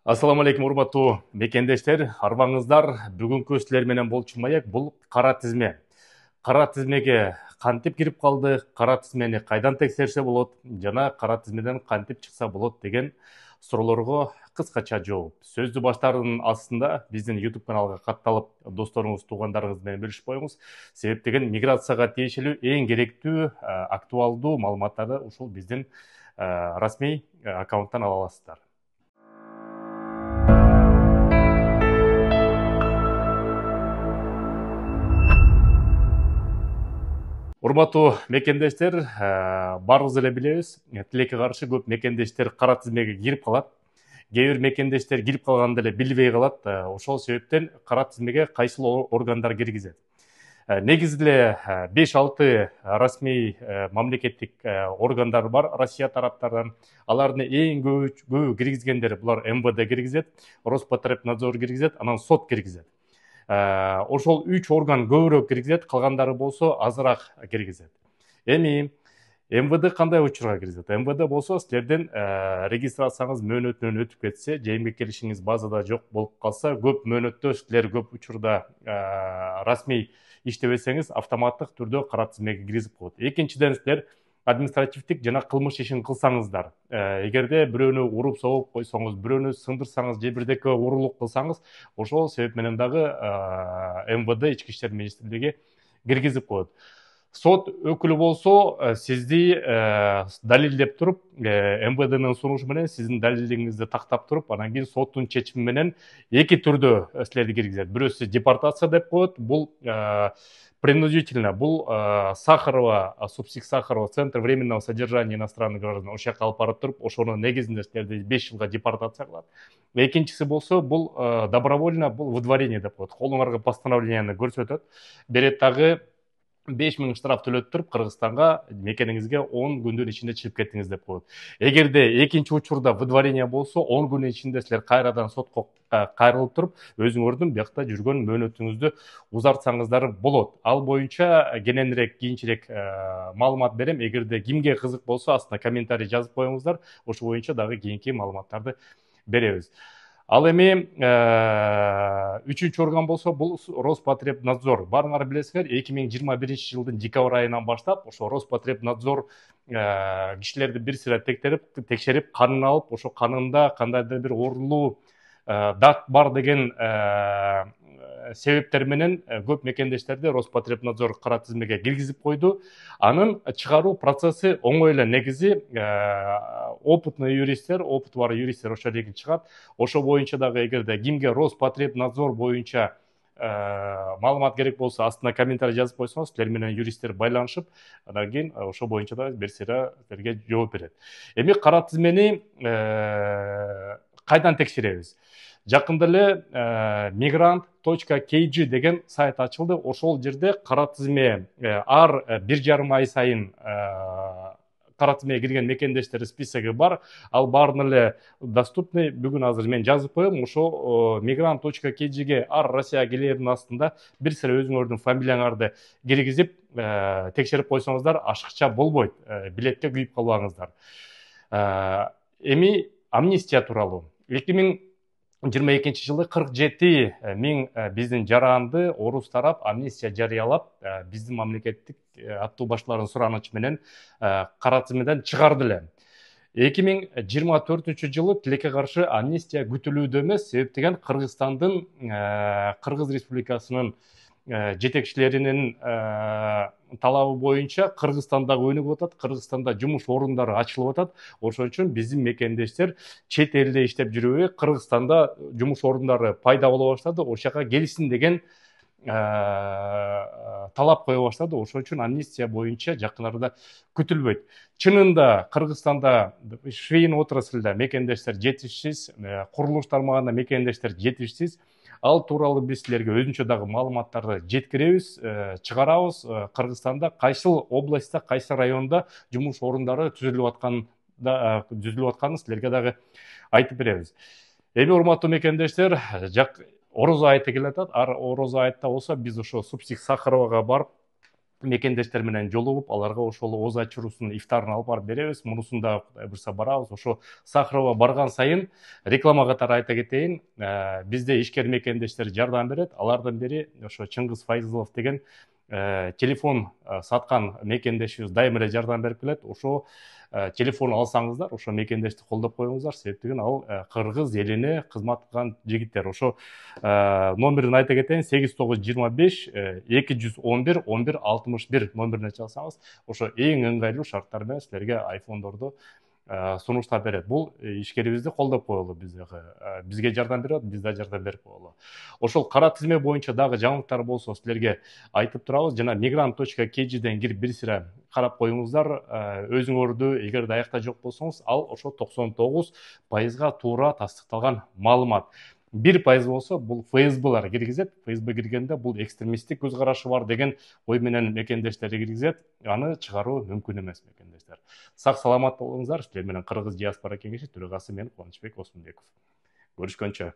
Ассаламу алейкум, урматтуу мекендештер, арбаңыздар. Бүгүнкү силер менен болчумайык. Бул кара тизме. Кара тизмеге кантип кирип калды, кара тизмени кайдан текшерсе болот жана кара тизмеден кантип чыкса болот деген суроолорго кыскача жооп. Сөздү баштаардын астында биздин YouTube каналга катталып, досторуңуз, туугандарыңыз менен бөлүшүп коюңуз. Себеп деген миграцияга тиешелүү эң керектүү, актуалдуу маалыматтарды ушул биздин расмий аккаунттан ала аласыздар. Урматтуу мекендештер, баарыбыз эле билебиз, тилекке каршы көп мекендештер кара тизмеге кирип калат. Кээ бир мекендештер кирип калганда эле билбей калат. Ошол себептен кара тизмеге кайсыл органдар киргизет. Негизи эле 5-6 расмий мамлекеттик органдар бар Россия тараптарынан. Алардын эң көбү киргизгендери булар МВД киргизет, Роспотребнадзор киргизет, анан сот киргизет. Ошол 3 орган көбүрөөк киргизет, калгандары болсо азыраак киргизет. Эми МВД кандай учурга киргизет? МВД болсо силердин регистрацияңыз мөөнөтүнөн өтүп кетсе, же эмгек келишиңиз базада жок болуп калса, көп мөөнөттө силер көп учурда расмий иштебесеңиз, автоматтык түрдө кара тизмеге киргизип коет. Экинчиден, силер административдик жана кылмыш ишин кылсаңыздар, эгерде бирөөнү уруп согуп койсоңуз, бирөөнү сындырсаңыз же бирдеке урурлук кылсаңыз, ошол себеп менен дагы МВД Ички иштер министрлиги киргизип коет. Сот өкүлү болсо сизди далилдеп туруп, МВДнын сунушу менен сиздин далилиңизди тактап туруп, анан кийин соттун чечими менен эки түрдө силерди киргизет. Бирөөсү депортация деп коет. Бул принудительно, бул Сахарова, Субсик Сахарова, Центр временного содержания иностранных граждан, ошол жака алып барып туруп, ошонун негизинде силерди 5 жылга депортация кылат. Экинчиси болсо, бул добровольно, бул выдворение деп коет. Колуңарга постановленияны көрсөтөт, берет дагы 5000 штраф төлөтүп туруп, Кыргызстанга мекениңизге 10 күндүн ичинде чыгып кеттиңиз деп коет. Эгерде экинчи учурда выдворение болсо, 10 күндүн ичинде силер кайрадан сотко кайрылып туруп, өзүңөрдүн биякта жүргөн мөөнөтүңүздү узартсаңыздар болот. Ал боюнча кененирээк, кийинчерээк маалымат берем. Эгерде кимге кызык болсо, астына комментарий жазып коюңуздар. Ошол боюнча дагы кийинки маалыматтарды беребиз. Ал эми үчүнчү орган болсо, бул Роспотребнадзор. Баарыңар билесиңер, 2021 жылдын декабрь айынан баштап, ошо Роспотребнадзор кишилерди бир сыйра текшерип, канын алып, ошо канында кандайдыр бир оорулуу дат бар деген себептер менен көп мекендештерди Роспотребнадзор кара тизмеге киргизип койду. Анын чыгаруу процесси оңой эле. Негизи опытный юристтер, опыты бар юристтер ошол жерге чыгат. Ошол боюнча дагы эгерде кимге Роспотребнадзор боюнча маалымат керек болсо, астына комментарий жазып койсоңуз, силер менен юристтер байланышып, андан кийин ошол боюнча да бир сыйра силерге жооп берет. Эми кара тизмени кайдан текшеребиз? Жакында эле migrant.kg деген сайт ачылды. Ошол жерде кара тизме ар 1,5 ай сайын кара тизмеге кирген мекендештер списоги бар. Ал баарын эле доступный. Бүгүн азыр мен жазып коем. Ошо migrant.kgге ар Россия келердин астында бир сыра өзүңөрдүн фамилияңарды киргизип, текшерип койсоңуздар ашыкча болбойт. Билетке күйүп калбаңыздар. Эми амнистия тууралуу. 2022 жылы 47 миң биздин жаранды орус тарап амнистия жарыялап, биздин мамлекеттик аттуу баштылардын суранычы менен кара тизмеден чыгарды эле. 2024 жылы тилекке каршы амнистия күтүлүүдө эмес, себеп деген Кыргызстандын, Кыргыз Республикасынын жетекчилеринин талабы боюнча Кыргызстандагы өнүгүп атат, Кыргызстанда жумуш орундары ачылып атат. Ошон үчүн биздин мекендештер чет элде иштеп жүрүбөй, Кыргызстанда жумуш орундары пайда боло баштады, ошол жака келсин деген талап кое баштады. Ошон үчүн амнистия боюнча жакын арада күтүлбөйт. Чынында Кыргызстанда швейн отраслда мекендештер жетишсиз, курулуш тармагында мекендештер жетишсиз. Ал тууралуу биз силерге өзүнчө дагы маалыматтарды жеткиребиз, чыгарабыз. Кыргызстанда кайсыл областта, кайсы районда жумуш орундары түзүлүп атканын силерге дагы айтып беребиз. Эми урматтуу мекендештер, Орозо айты келе атат. Орозо айтта болсо биз ошо Субсик Сахаровага барып, мекендештер менен жолугуп, аларга ошол ооз ачуруусунун ифтарын алып барып беребиз. Мунусун да Кудай буйрса барабыз. Ошо Сахарова барган сайын реклама катары айта кетейин, бизде ишкер мекендештер жардам берет. Алардын бири ошо Чыңгыз Файзулов деген телефон саткан мекендешибиз дайым эле жардам берип келет. Ошо телефон алсаңыздар, ошо мекендешти колдоп коюңуздар. Себептеген ал кыргыз элине кызмат кылган жигиттер. Ошо номерин айта кетейин: 8925 211 1161 номерине чалсаңыз, ошо эң ыңгайлуу шарттар менен силерге айфондорду сунуштап берет. Бул ишкерибизди колдоп коелу, бизге жардам берет, биз да жардам берип коелу. Ошол кара тизме боюнча дагы жаңылыктар болсо силерге айтып турабыз. Жана migrant.kgден кирип бир сыйра карап коюңуздар. Өзүңөрдү эгерде аякта жок болсоңуз, ал ошо 99%га туура тастыкталган маалымат. 1% болсо бул ФСБлар киргизет. ФСБ киргенде бул экстремисттик көз карашы бар деген ой менен мекендештерди киргизет. Аны чыгаруу мүмкүн эмес мекендештер. Сак саламат болуңуздар. Силер менен Кыргыз диаспора кеңеши төрагасы мен Кубанычбек Осмонбеков. Көрүшкөнчө.